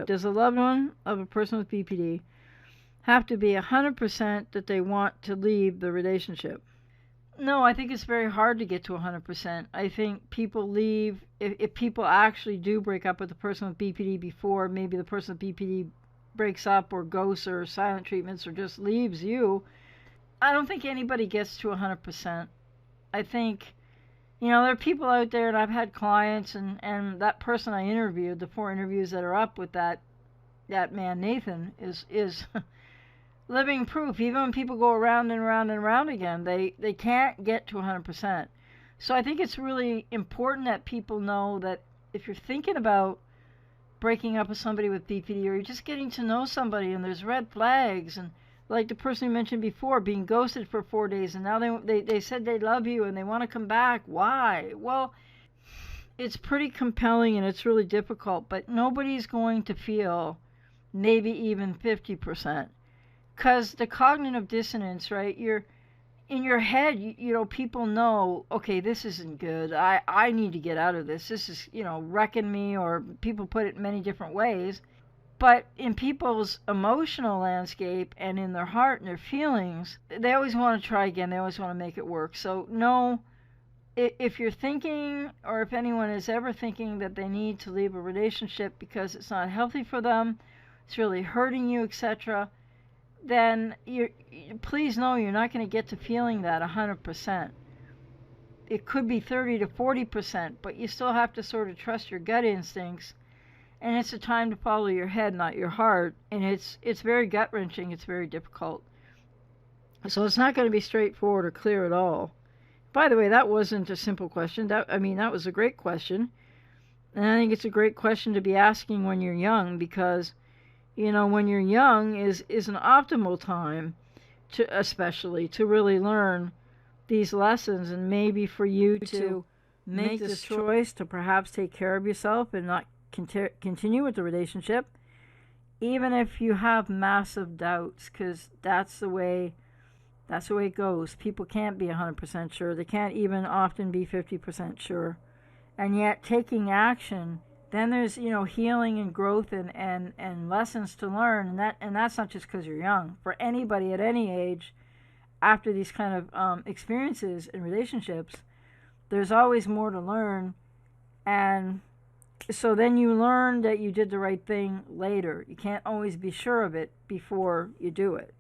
Does a loved one of a person with BPD have to be 100% that they want to leave the relationship? No, I think it's very hard to get to 100%. I think people leave, if people actually do break up with the person with BPD before maybe the person with BPD breaks up or ghosts or silent treatments or just leaves you, I don't think anybody gets to 100%. I think, there are people out there, and I've had clients, and that person I interviewed, the 4 interviews that are up with that man Nathan, is living proof. Even when people go around and around and around again, they can't get to 100%. So I think it's really important that people know that if you're thinking about breaking up with somebody with BPD, or you're just getting to know somebody and there's red flags, and like the person you mentioned before, being ghosted for 4 days, and now they said they love you and they want to come back. Why? Well, it's pretty compelling and it's really difficult, but nobody's going to feel maybe even 50%. Because the cognitive dissonance, right? You're in your head, people know, okay, this isn't good. I need to get out of this. This is, wrecking me, or people put it in many different ways. But in people's emotional landscape and in their heart and their feelings, they always want to try again. They always want to make it work. So, no, if you're thinking, or if anyone is ever thinking that they need to leave a relationship because it's not healthy for them, it's really hurting you, etc., then please know you're not going to get to feeling that 100%. It could be 30 to 40%, but you still have to sort of trust your gut instincts. And it's a time to follow your head, not your heart. And it's very gut wrenching. It's very difficult. So it's not going to be straightforward or clear at all. By the way, that wasn't a simple question. That was a great question. And I think it's a great question to be asking when you're young, because when you're young is an optimal time especially to really learn these lessons, and maybe for you to make this choice to perhaps take care of yourself and not continue with the relationship, even if you have massive doubts, because that's the way it goes. People can't be 100% sure. They can't even often be 50% sure. And yet taking action, then there's healing and growth and lessons to learn, and that's not just because you're young. For anybody at any age, after these kind of experiences in relationships, there's always more to learn. And so then you learn that you did the right thing later. You can't always be sure of it before you do it.